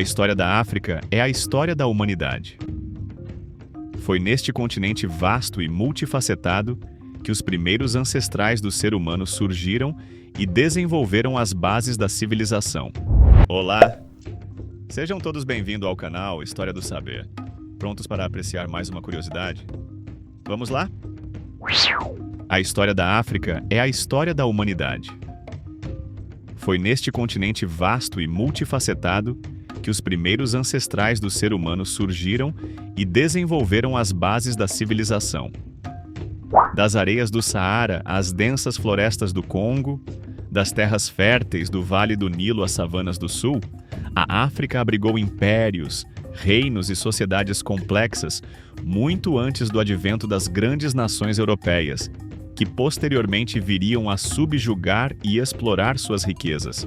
A história da África é a história da humanidade. Foi neste continente vasto e multifacetado que os primeiros ancestrais do ser humano surgiram e desenvolveram as bases da civilização. Olá! Sejam todos bem-vindos ao canal História do Saber. Prontos para apreciar mais uma curiosidade? Vamos lá? A história da África é a história da humanidade. Foi neste continente vasto e multifacetado que os primeiros ancestrais do ser humano surgiram e desenvolveram as bases da civilização. Das areias do Saara às densas florestas do Congo, das terras férteis do Vale do Nilo às savanas do Sul, a África abrigou impérios, reinos e sociedades complexas muito antes do advento das grandes nações europeias, que posteriormente viriam a subjugar e explorar suas riquezas.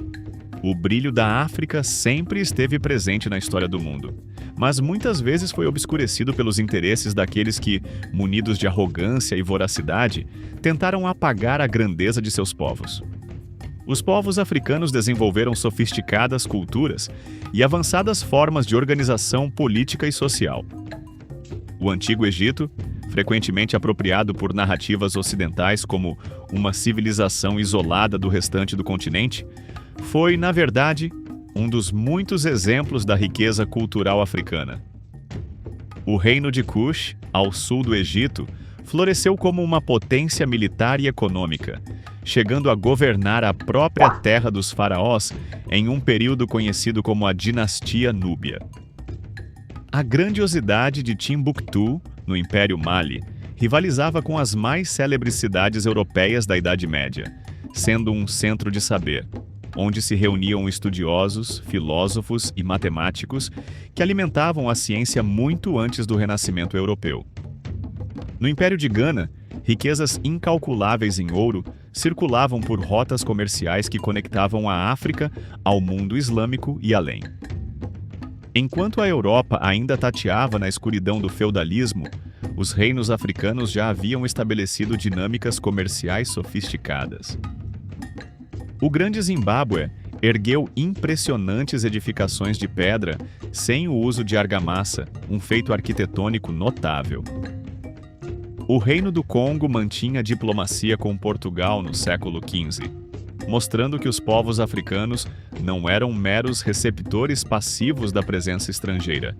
O brilho da África sempre esteve presente na história do mundo, mas muitas vezes foi obscurecido pelos interesses daqueles que, munidos de arrogância e voracidade, tentaram apagar a grandeza de seus povos. Os povos africanos desenvolveram sofisticadas culturas e avançadas formas de organização política e social. O Antigo Egito, frequentemente apropriado por narrativas ocidentais como uma civilização isolada do restante do continente, foi, na verdade, um dos muitos exemplos da riqueza cultural africana. O reino de Kush, ao sul do Egito, floresceu como uma potência militar e econômica, chegando a governar a própria terra dos faraós em um período conhecido como a Dinastia Núbia. A grandiosidade de Timbuktu, no Império Mali, rivalizava com as mais célebres cidades europeias da Idade Média, sendo um centro de saber, onde se reuniam estudiosos, filósofos e matemáticos que alimentavam a ciência muito antes do Renascimento europeu. No Império de Gana, riquezas incalculáveis em ouro circulavam por rotas comerciais que conectavam a África ao mundo islâmico e além. Enquanto a Europa ainda tateava na escuridão do feudalismo, os reinos africanos já haviam estabelecido dinâmicas comerciais sofisticadas. O Grande Zimbábue ergueu impressionantes edificações de pedra sem o uso de argamassa, um feito arquitetônico notável. O Reino do Congo mantinha diplomacia com Portugal no século XV, mostrando que os povos africanos não eram meros receptores passivos da presença estrangeira,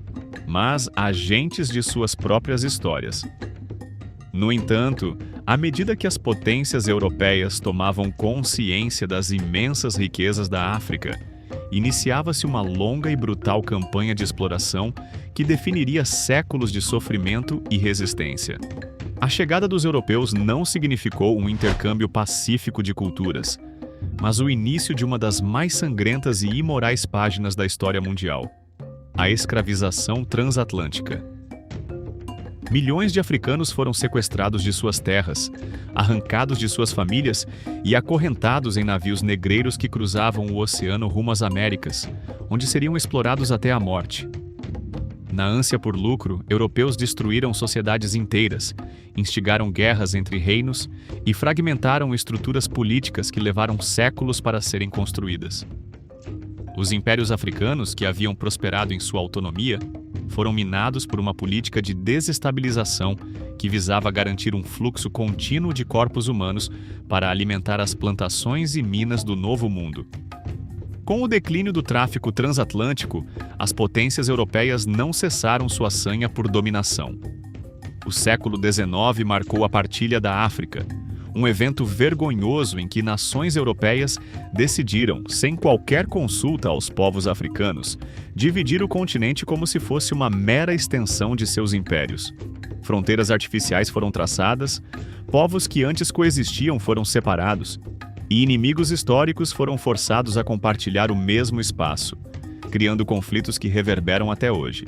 mas agentes de suas próprias histórias. No entanto, à medida que as potências europeias tomavam consciência das imensas riquezas da África, iniciava-se uma longa e brutal campanha de exploração que definiria séculos de sofrimento e resistência. A chegada dos europeus não significou um intercâmbio pacífico de culturas, mas o início de uma das mais sangrentas e imorais páginas da história mundial: a escravização transatlântica. Milhões de africanos foram sequestrados de suas terras, arrancados de suas famílias e acorrentados em navios negreiros que cruzavam o oceano rumo às Américas, onde seriam explorados até a morte. Na ânsia por lucro, europeus destruíram sociedades inteiras, instigaram guerras entre reinos e fragmentaram estruturas políticas que levaram séculos para serem construídas. Os impérios africanos, que haviam prosperado em sua autonomia, foram minados por uma política de desestabilização que visava garantir um fluxo contínuo de corpos humanos para alimentar as plantações e minas do Novo Mundo. Com o declínio do tráfico transatlântico, as potências europeias não cessaram sua sanha por dominação. O século XIX marcou a partilha da África, um evento vergonhoso em que nações europeias decidiram, sem qualquer consulta aos povos africanos, dividir o continente como se fosse uma mera extensão de seus impérios. Fronteiras artificiais foram traçadas, povos que antes coexistiam foram separados, e inimigos históricos foram forçados a compartilhar o mesmo espaço, criando conflitos que reverberam até hoje.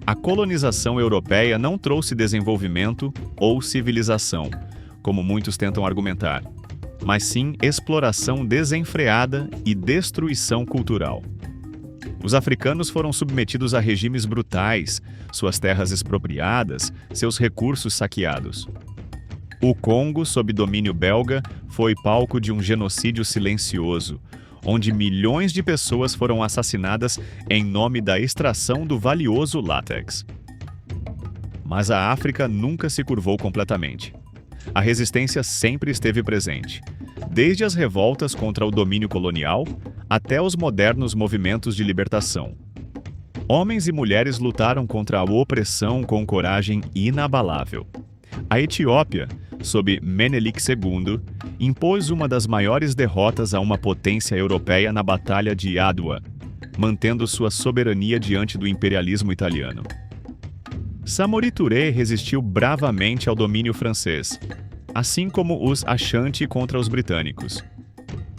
A colonização europeia não trouxe desenvolvimento ou civilização, como muitos tentam argumentar, mas sim exploração desenfreada e destruição cultural. Os africanos foram submetidos a regimes brutais, suas terras expropriadas, seus recursos saqueados. O Congo, sob domínio belga, foi palco de um genocídio silencioso, onde milhões de pessoas foram assassinadas em nome da extração do valioso látex. Mas a África nunca se curvou completamente. A resistência sempre esteve presente, desde as revoltas contra o domínio colonial até os modernos movimentos de libertação. Homens e mulheres lutaram contra a opressão com coragem inabalável. A Etiópia, sob Menelik II, impôs uma das maiores derrotas a uma potência europeia na Batalha de Adwa, mantendo sua soberania diante do imperialismo italiano. Samori Touré resistiu bravamente ao domínio francês, assim como os Ashanti contra os britânicos.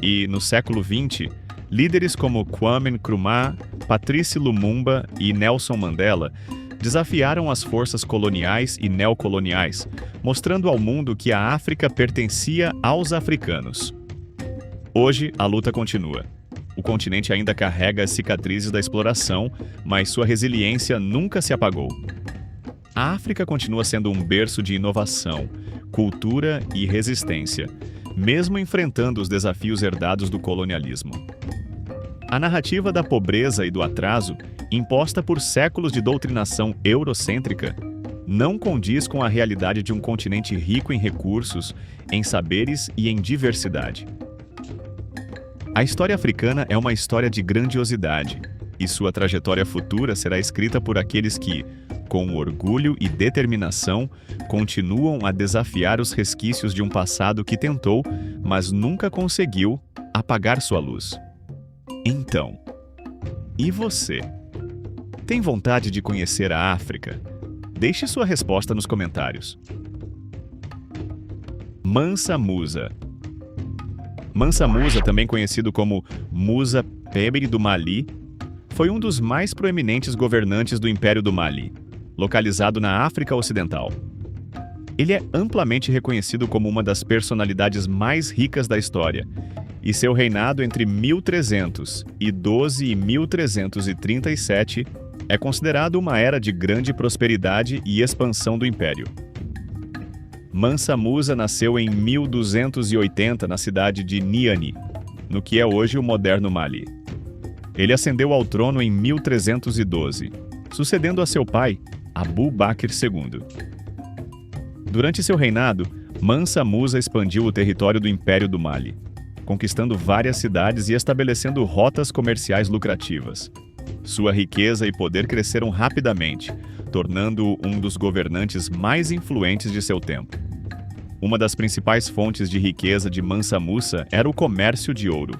E, no século XX, líderes como Kwame Nkrumah, Patrice Lumumba e Nelson Mandela desafiaram as forças coloniais e neocoloniais, mostrando ao mundo que a África pertencia aos africanos. Hoje, a luta continua. O continente ainda carrega as cicatrizes da exploração, mas sua resiliência nunca se apagou. A África continua sendo um berço de inovação, cultura e resistência, mesmo enfrentando os desafios herdados do colonialismo. A narrativa da pobreza e do atraso, imposta por séculos de doutrinação eurocêntrica, não condiz com a realidade de um continente rico em recursos, em saberes e em diversidade. A história africana é uma história de grandiosidade, e sua trajetória futura será escrita por aqueles que, com orgulho e determinação, continuam a desafiar os resquícios de um passado que tentou, mas nunca conseguiu, apagar sua luz. Então, e você? Tem vontade de conhecer a África? Deixe sua resposta nos comentários. Mansa Musa. Mansa Musa, também conhecido como Musa Pembe do Mali, foi um dos mais proeminentes governantes do Império do Mali, localizado na África Ocidental. Ele é amplamente reconhecido como uma das personalidades mais ricas da história, e seu reinado entre 1312 e 1337 é considerado uma era de grande prosperidade e expansão do Império. Mansa Musa nasceu em 1280 na cidade de Niani, no que é hoje o moderno Mali. Ele ascendeu ao trono em 1312, sucedendo a seu pai, Abu Bakr II. Durante seu reinado, Mansa Musa expandiu o território do Império do Mali, conquistando várias cidades e estabelecendo rotas comerciais lucrativas. Sua riqueza e poder cresceram rapidamente, tornando-o um dos governantes mais influentes de seu tempo. Uma das principais fontes de riqueza de Mansa Musa era o comércio de ouro.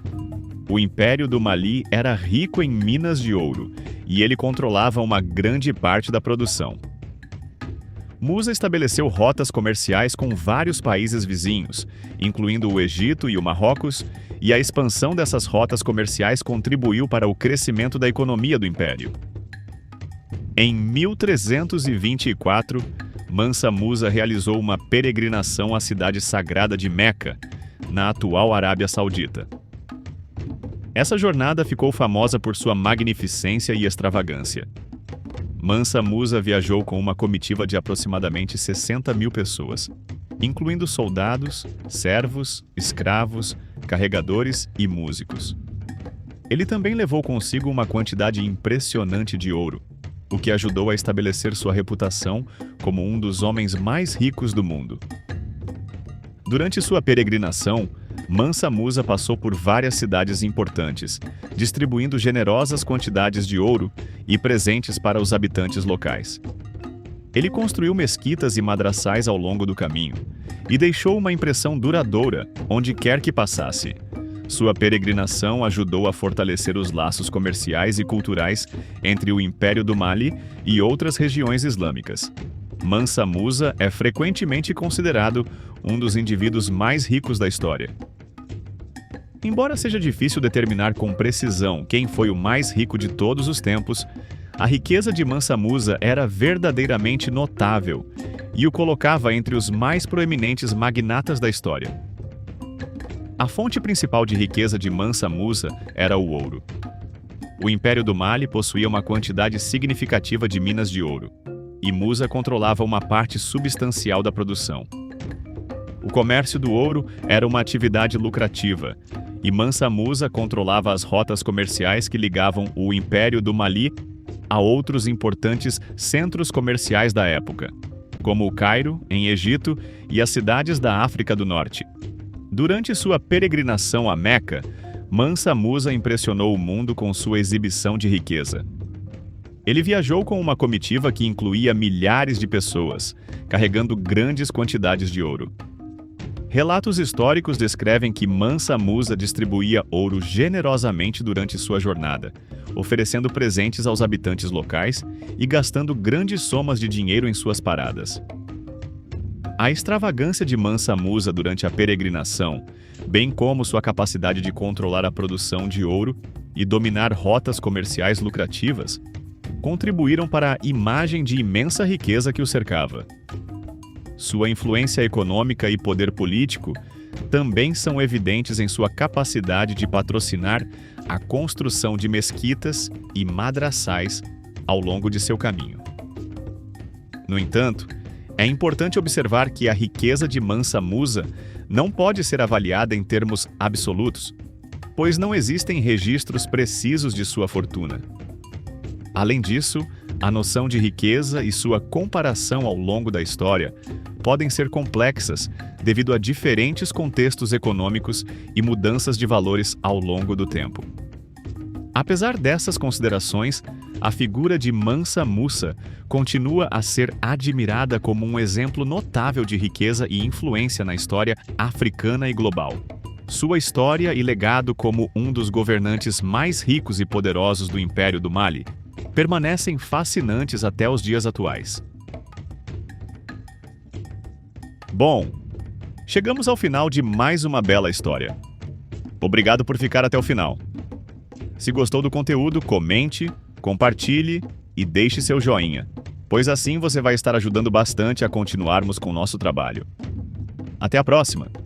O Império do Mali era rico em minas de ouro, e ele controlava uma grande parte da produção. Musa estabeleceu rotas comerciais com vários países vizinhos, incluindo o Egito e o Marrocos, e a expansão dessas rotas comerciais contribuiu para o crescimento da economia do Império. Em 1324, Mansa Musa realizou uma peregrinação à cidade sagrada de Meca, na atual Arábia Saudita. Essa jornada ficou famosa por sua magnificência e extravagância. Mansa Musa viajou com uma comitiva de aproximadamente 60 mil pessoas, incluindo soldados, servos, escravos, carregadores e músicos. Ele também levou consigo uma quantidade impressionante de ouro, o que ajudou a estabelecer sua reputação como um dos homens mais ricos do mundo. Durante sua peregrinação, Mansa Musa passou por várias cidades importantes, distribuindo generosas quantidades de ouro e presentes para os habitantes locais. Ele construiu mesquitas e madraçais ao longo do caminho e deixou uma impressão duradoura onde quer que passasse. Sua peregrinação ajudou a fortalecer os laços comerciais e culturais entre o Império do Mali e outras regiões islâmicas. Mansa Musa é frequentemente considerado um dos indivíduos mais ricos da história. Embora seja difícil determinar com precisão quem foi o mais rico de todos os tempos, a riqueza de Mansa Musa era verdadeiramente notável e o colocava entre os mais proeminentes magnatas da história. A fonte principal de riqueza de Mansa Musa era o ouro. O Império do Mali possuía uma quantidade significativa de minas de ouro, e Musa controlava uma parte substancial da produção. O comércio do ouro era uma atividade lucrativa, e Mansa Musa controlava as rotas comerciais que ligavam o Império do Mali a outros importantes centros comerciais da época, como o Cairo, em Egito, e as cidades da África do Norte. Durante sua peregrinação a Meca, Mansa Musa impressionou o mundo com sua exibição de riqueza. Ele viajou com uma comitiva que incluía milhares de pessoas, carregando grandes quantidades de ouro. Relatos históricos descrevem que Mansa Musa distribuía ouro generosamente durante sua jornada, oferecendo presentes aos habitantes locais e gastando grandes somas de dinheiro em suas paradas. A extravagância de Mansa Musa durante a peregrinação, bem como sua capacidade de controlar a produção de ouro e dominar rotas comerciais lucrativas, contribuíram para a imagem de imensa riqueza que o cercava. Sua influência econômica e poder político também são evidentes em sua capacidade de patrocinar a construção de mesquitas e madraçais ao longo de seu caminho. No entanto, é importante observar que a riqueza de Mansa Musa não pode ser avaliada em termos absolutos, pois não existem registros precisos de sua fortuna. Além disso, a noção de riqueza e sua comparação ao longo da história podem ser complexas devido a diferentes contextos econômicos e mudanças de valores ao longo do tempo. Apesar dessas considerações, a figura de Mansa Musa continua a ser admirada como um exemplo notável de riqueza e influência na história africana e global. Sua história e legado como um dos governantes mais ricos e poderosos do Império do Mali permanecem fascinantes até os dias atuais. Bom, chegamos ao final de mais uma bela história. Obrigado por ficar até o final. Se gostou do conteúdo, comente, compartilhe e deixe seu joinha, pois assim você vai estar ajudando bastante a continuarmos com o nosso trabalho. Até a próxima!